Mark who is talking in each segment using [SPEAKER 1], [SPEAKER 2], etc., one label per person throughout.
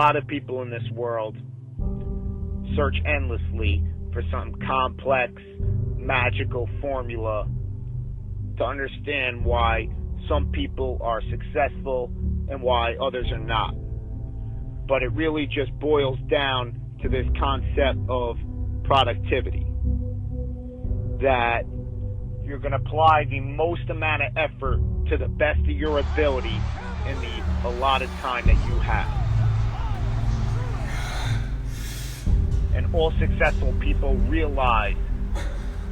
[SPEAKER 1] lot of people in this world search endlessly for some complex, magical formula to understand why some people are successful and why others are not. But it really just boils down to this concept of productivity. That you're going to apply the most amount of effort to the best of your ability in the allotted time that you have. And all successful people realize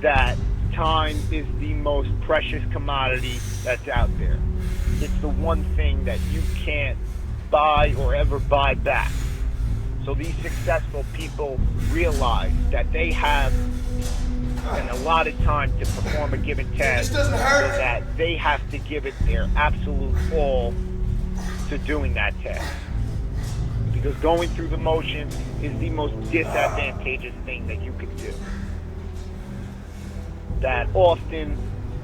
[SPEAKER 1] that time is the most precious commodity that's out there. It's the one thing that you can't buy or ever buy back. So these successful people realize that they have an allotted time to perform a given task, so that they have to give it their absolute all to doing that task. Because going through the motions is the most disadvantageous thing that you can do. That often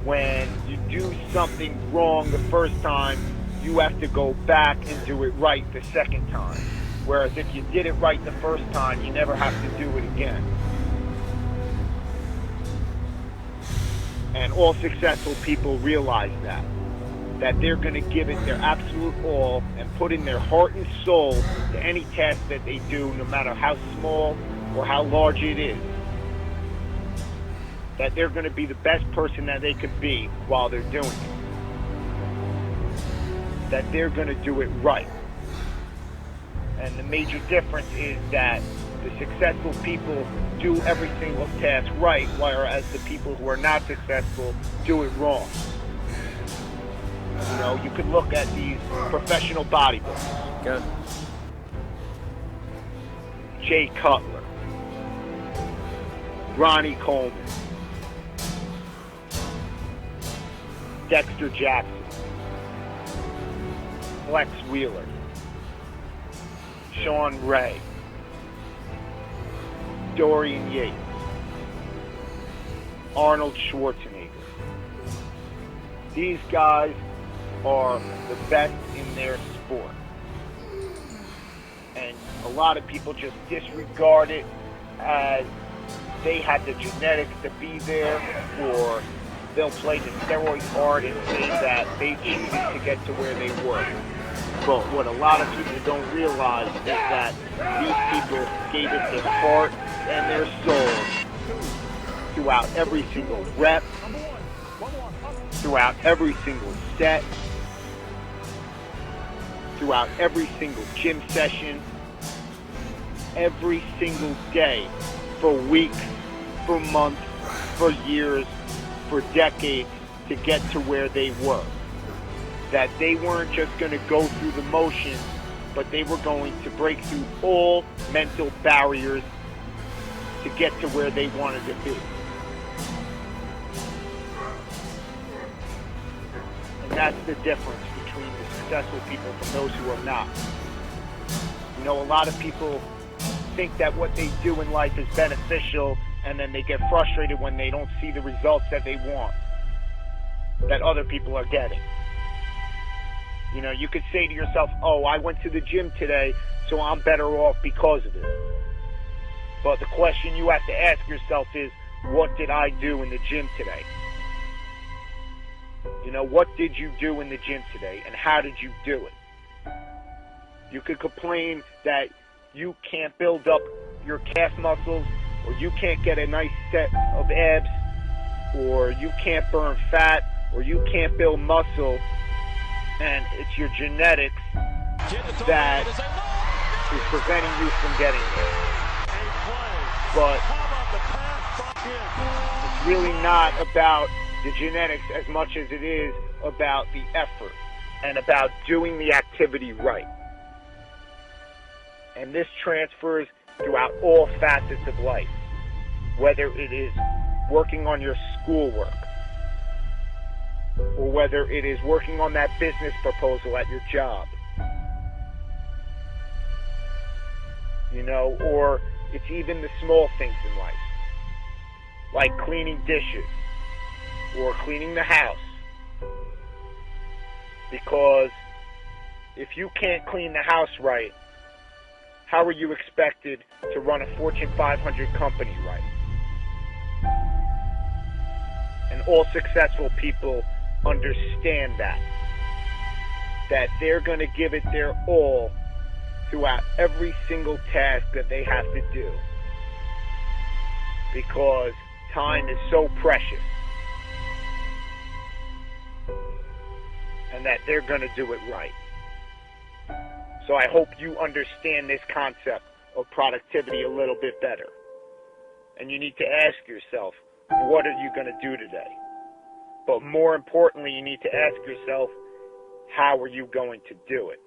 [SPEAKER 1] when you do something wrong the first time, you have to go back and do it right the second time. Whereas if you did it right the first time, you never have to do it again. And all successful people realize that they're going to give it their absolute all and put in their heart and soul to any task that they do, no matter how small or how large it is. That they're going to be the best person that they could be while they're doing it. That they're going to do it right. And the major difference is that the successful people do every single task right, whereas the people who are not successful do it wrong. You know, you could look at these professional bodybuilders.
[SPEAKER 2] Good.
[SPEAKER 1] Jay Cutler, Ronnie Coleman, Dexter Jackson, Flex Wheeler, Sean Ray, Dorian Yates, Arnold Schwarzenegger. These guys are the best in their sport. And a lot of people just disregard it as they had the genetics to be there, or they'll play the steroid card and say that they cheated to get to where they were. But what a lot of people don't realize is that these people gave it their heart and their soul throughout every single rep, throughout every single set, throughout every single gym session, every single day, for weeks, for months, for years, for decades, to get to where they were. That they weren't just going to go through the motions, but they were going to break through all mental barriers to get to where they wanted to be. And that's the difference between the successful people from those who are not. You know, a lot of people think that what they do in life is beneficial, and then they get frustrated when they don't see the results that they want, that other people are getting. You know, you could say to yourself, oh, I went to the gym today, so I'm better off because of it. But the question you have to ask yourself is, what did I do in the gym today? You know, what did you do in the gym today, and how did you do it? You could complain that you can't build up your calf muscles, or you can't get a nice set of abs, or you can't burn fat, or you can't build muscle, and it's your genetics that is preventing you from getting there. But it's really not about the genetics as much as it is about the effort and about doing the activity right. And this transfers throughout all facets of life, whether it is working on your schoolwork, or whether it is working on that business proposal at your job, you know, or it's even the small things in life, like cleaning dishes or cleaning the house. Because if you can't clean the house right, how are you expected to run a Fortune 500 company right? And all successful people understand that they're going to give it their all throughout every single task that they have to do, because time is so precious, and that they're going to do it right. So I hope you understand this concept of productivity a little bit better. And you need to ask yourself, what are you going to do today? But more importantly, you need to ask yourself, how are you going to do it?